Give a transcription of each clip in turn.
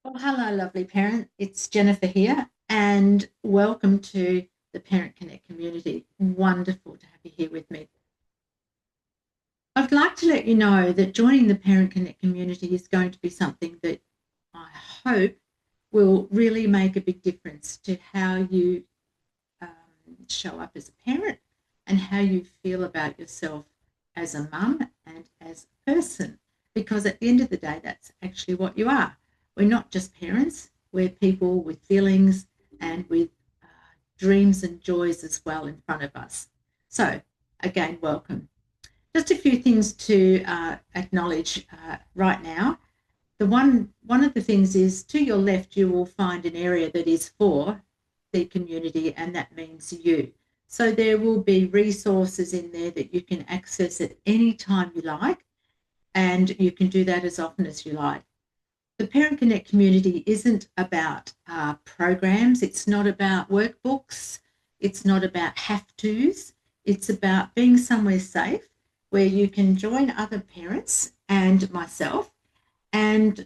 Well, hello, lovely parent. It's Jennifer here, and welcome to the Parent Connect community. Wonderful to have you here with me. I'd like to let you know that joining the Parent Connect community is going to be something that I hope will really make a big difference to how you show up as a parent and how you feel about yourself as a mum and as a person. Because at the end of the day, that's actually what you are. We're not just parents, we're people with feelings and with dreams and joys as well in front of us. So, again, welcome. Just a few things to acknowledge right now. One of the things is to your left, you will find an area that is for the community, and that means you. So there will be resources in there that you can access at any time you like, and you can do that as often as you like. The Parent Connect community isn't about programs, it's not about workbooks, it's not about have tos, it's about being somewhere safe where you can join other parents and myself and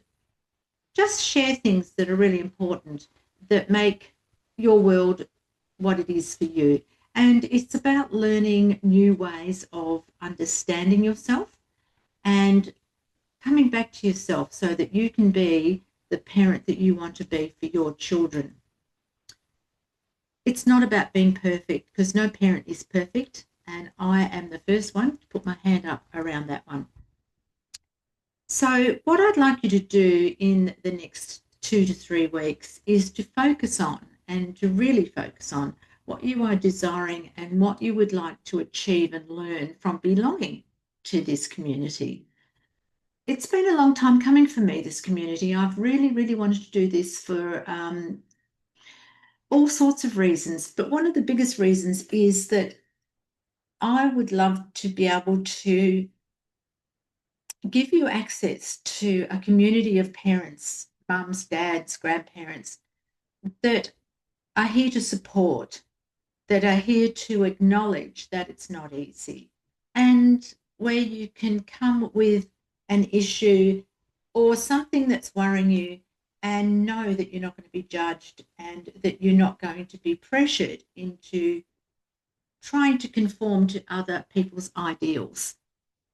just share things that are really important that make your world what it is for you. And it's about learning new ways of understanding yourself and coming back to yourself so that you can be the parent that you want to be for your children. It's not about being perfect because no parent is perfect. And I am the first one to put my hand up around that one. So, what I'd like you to do in the next 2 to 3 weeks is to focus on and to really focus on what you are desiring and what you would like to achieve and learn from belonging to this community. It's been a long time coming for me, this community. I've really, really wanted to do this for all sorts of reasons. But one of the biggest reasons is that I would love to be able to give you access to a community of parents, mums, dads, grandparents that are here to support, that are here to acknowledge that it's not easy, and where you can come with an issue or something that's worrying you and know that you're not going to be judged and that you're not going to be pressured into trying to conform to other people's ideals.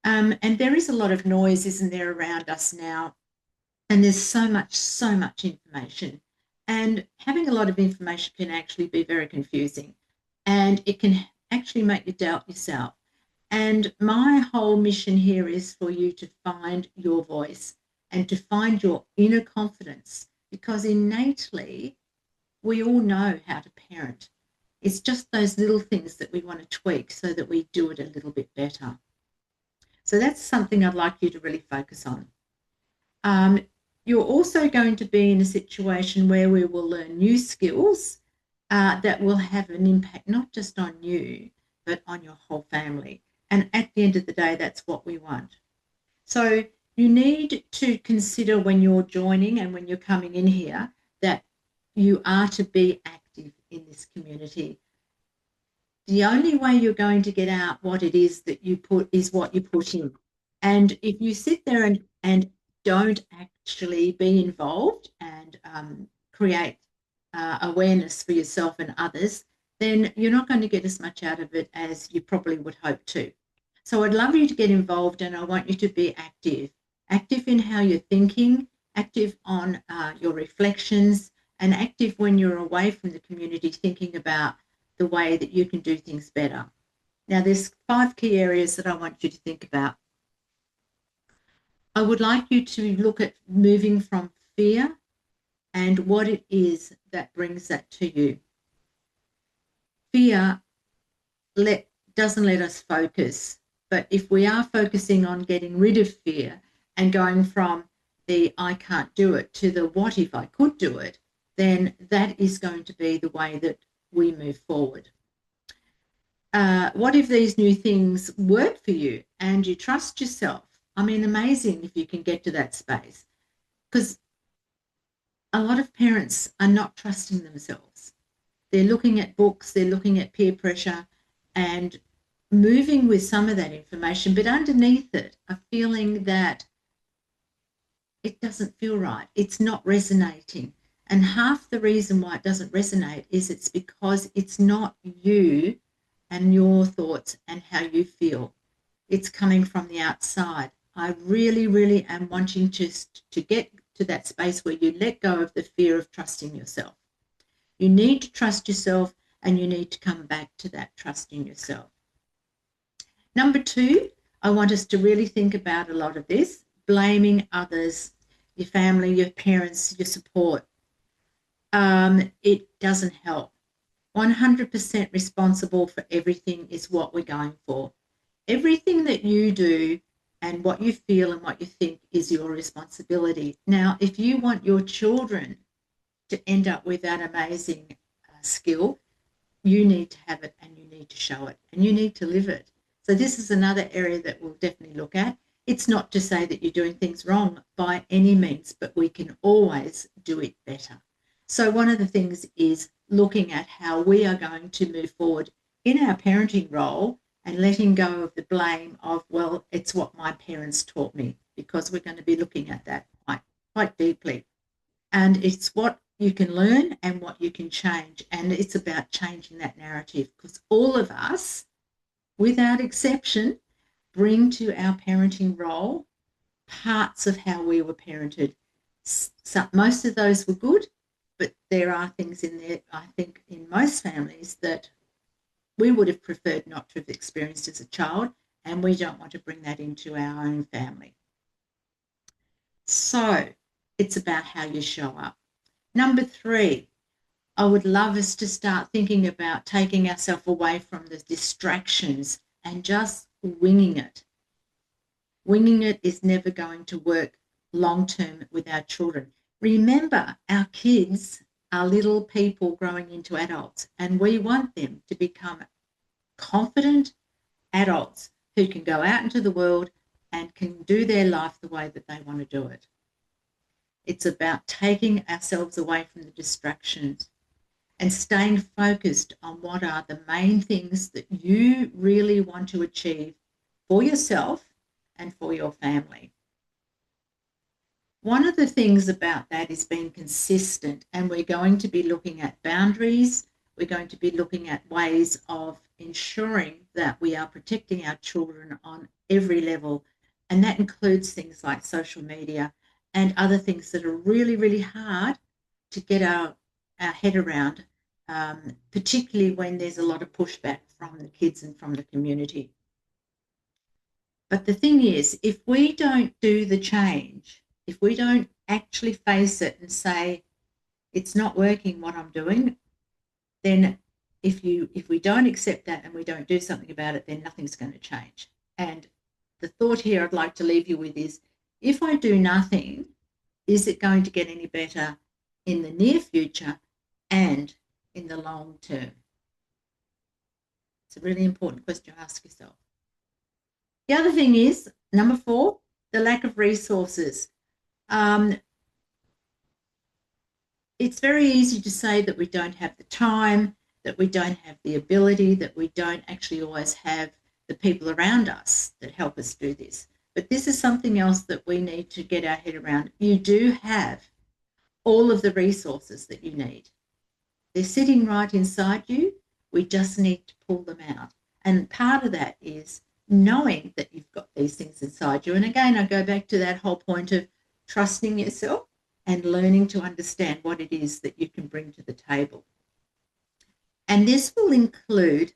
And there is a lot of noise, isn't there, around us now? And there's so much information. And having a lot of information can actually be very confusing. And it can actually make you doubt yourself. And my whole mission here is for you to find your voice and to find your inner confidence, because innately we all know how to parent. It's just those little things that we want to tweak so that we do it a little bit better. So that's something I'd like you to really focus on. Um, you're also going to be in a situation where we will learn new skills that will have an impact not just on you, but on your whole family. And at the end of the day, that's what we want. So you need to consider when you're joining and when you're coming in here that you are to be active in this community. The only way you're going to get out what it is that you put is what you put in. And if you sit there and don't actually be involved and create awareness for yourself and others, then you're not going to get as much out of it as you probably would hope to. So I'd love you to get involved, and I want you to be active in how you're thinking, active on your reflections, and active when you're away from the community thinking about the way that you can do things better. Now, there's 5 key areas that I want you to think about. I would like you to look at moving from fear and what it is that brings that to you. Fear doesn't let us focus, but if we are focusing on getting rid of fear and going from the I can't do it to the what if I could do it, then that is going to be the way that we move forward. What if these new things work for you and you trust yourself? I mean, amazing if you can get to that space, because a lot of parents are not trusting themselves. They're looking at books, they're looking at peer pressure and moving with some of that information, but underneath it, a feeling that it doesn't feel right. It's not resonating. And half the reason why it doesn't resonate is it's because it's not you and your thoughts and how you feel. It's coming from the outside. I really, really am wanting to get to that space where you let go of the fear of trusting yourself. You need to trust yourself, and you need to come back to that trust in yourself. Number two, I want us to really think about a lot of this, blaming others, your family, your parents, your support. It doesn't help. 100% responsible for everything is what we're going for. Everything that you do and what you feel and what you think is your responsibility. Now, if you want your children to end up with that amazing skill, you need to have it and you need to show it and you need to live it. So this is another area that we'll definitely look at. It's not to say that you're doing things wrong by any means, but we can always do it better. So one of the things is looking at how we are going to move forward in our parenting role and letting go of the blame of, well, it's what my parents taught me, because we're going to be looking at that quite deeply. And it's what you can learn and what you can change. And it's about changing that narrative, because all of us, without exception, bring to our parenting role parts of how we were parented. So most of those were good, but there are things in there, I think, in most families that we would have preferred not to have experienced as a child, and we don't want to bring that into our own family. So it's about how you show up. Number three, I would love us to start thinking about taking ourselves away from the distractions and just winging it. Winging it is never going to work long-term with our children. Remember, our kids are little people growing into adults, and we want them to become confident adults who can go out into the world and can do their life the way that they want to do it. It's about taking ourselves away from the distractions and staying focused on what are the main things that you really want to achieve for yourself and for your family. One of the things about that is being consistent, and we're going to be looking at boundaries. We're going to be looking at ways of ensuring that we are protecting our children on every level, and that includes things like social media and other things that are really, really hard to get our head around, particularly when there's a lot of pushback from the kids and from the community. But the thing is, if we don't do the change, if we don't actually face it and say, it's not working what I'm doing, then if we don't accept that and we don't do something about it, then nothing's going to change. And the thought here I'd like to leave you with is, if I do nothing, is it going to get any better in the near future and in the long term? It's a really important question to ask yourself. The other thing is, number 4, the lack of resources. It's very easy to say that we don't have the time, that we don't have the ability, that we don't actually always have the people around us that help us do this. But this is something else that we need to get our head around. You do have all of the resources that you need. They're sitting right inside you. We just need to pull them out. And part of that is knowing that you've got these things inside you. And again, I go back to that whole point of trusting yourself and learning to understand what it is that you can bring to the table. And this will include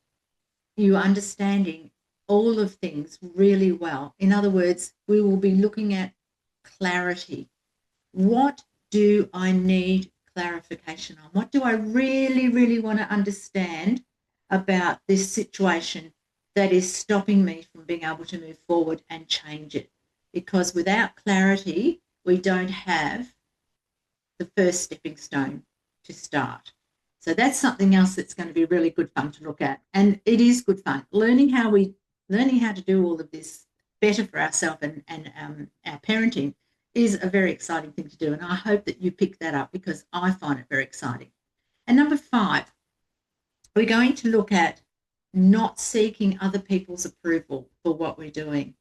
you understanding all of things really well. In other words, we will be looking at clarity. What do I need clarification on? What do I really, really want to understand about this situation that is stopping me from being able to move forward and change it? Because without clarity, we don't have the first stepping stone to start. So that's something else that's going to be really good fun to look at. And it is good fun. Learning how to do all of this better for ourselves and our parenting is a very exciting thing to do. And I hope that you pick that up, because I find it very exciting. And number 5, we're going to look at not seeking other people's approval for what we're doing.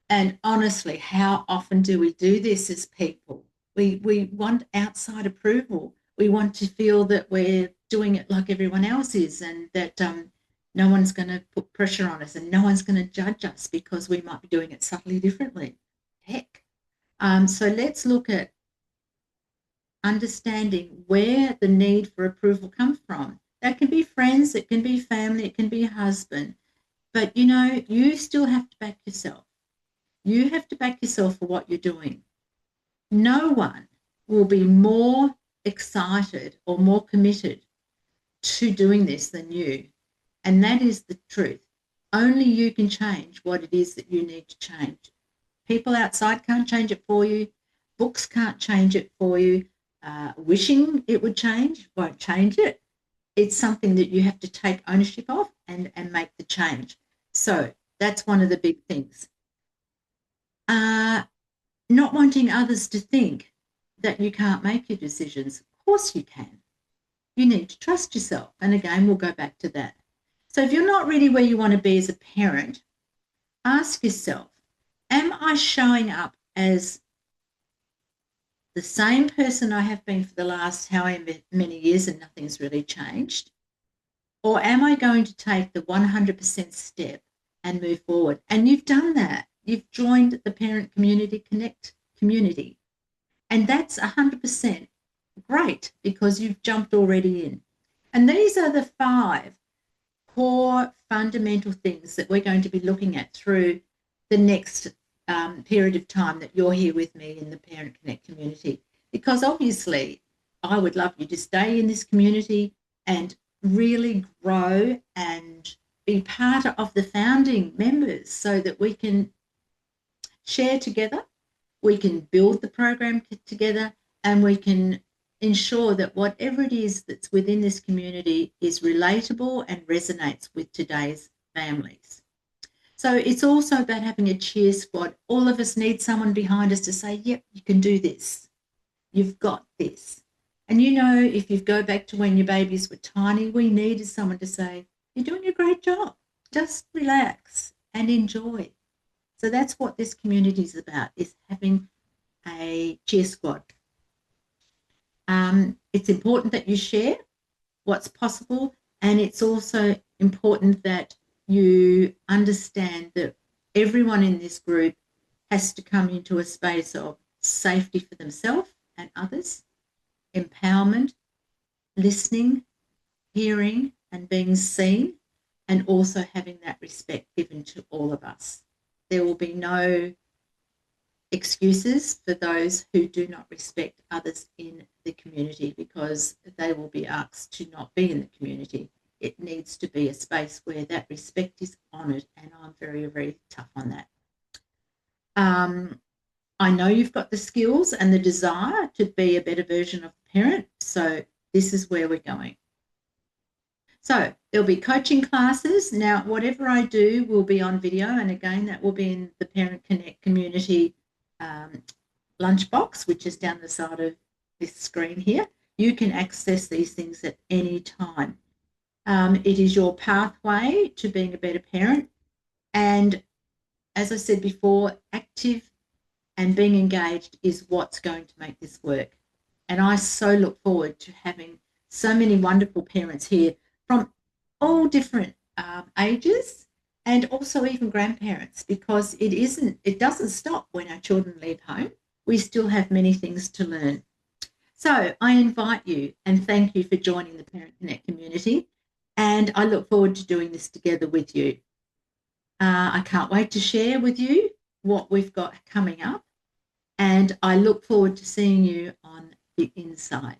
And honestly, how often do we do this as people? We want outside approval. We want to feel that we're doing it like everyone else is, and that no one's going to put pressure on us and no one's going to judge us because we might be doing it subtly differently. Heck. So let's look at understanding where the need for approval comes from. That can be friends, it can be family, it can be a husband. But you still have to back yourself. You have to back yourself for what you're doing. No one will be more excited or more committed to doing this than you. And that is the truth. Only you can change what it is that you need to change. People outside can't change it for you. Books can't change it for you. Wishing it would change won't change it. It's something that you have to take ownership of and make the change. So that's one of the big things. Not wanting others to think that you can't make your decisions. Of course you can. You need to trust yourself. And again, we'll go back to that. So if you're not really where you want to be as a parent, ask yourself, am I showing up as the same person I have been for the last however many years and nothing's really changed? Or am I going to take the 100% step and move forward? And you've done that. You've joined the Parent Community Connect community. And that's 100% great because you've jumped already in. And these are the 5 core fundamental things that we're going to be looking at through the next period of time that you're here with me in the Parent Connect community. Because obviously, I would love you to stay in this community and really grow and be part of the founding members so that we can share together, we can build the program together, and we can ensure that whatever it is that's within this community is relatable and resonates with today's families. So it's also about having a cheer squad. All of us need someone behind us to say, yep, you can do this. You've got this. And if you go back to when your babies were tiny, we needed someone to say, you're doing a great job. Just relax and enjoy. So that's what this community is about, is having a cheer squad. It's important that you share what's possible, and it's also important that you understand that everyone in this group has to come into a space of safety for themselves and others, empowerment, listening, hearing and being seen, and also having that respect given to all of us. There will be no excuses for those who do not respect others in the community, because they will be asked to not be in the community. It needs to be a space where that respect is honoured, and I'm very, very tough on that. I know you've got the skills and the desire to be a better version of the parent, so this is where we're going. So there'll be coaching classes. Now, whatever I do will be on video, and again, that will be in the Parent Connect community lunchbox, which is down the side of this screen here. You can access these things at any time. It is your pathway to being a better parent. And as I said before, active and being engaged is what's going to make this work. And I so look forward to having so many wonderful parents here from all different ages, and also even grandparents, because it doesn't stop when our children leave home. We still have many things to learn. So I invite you and thank you for joining the Parent Connect community, and I look forward to doing this together with you. I can't wait to share with you what we've got coming up, and I look forward to seeing you on the inside.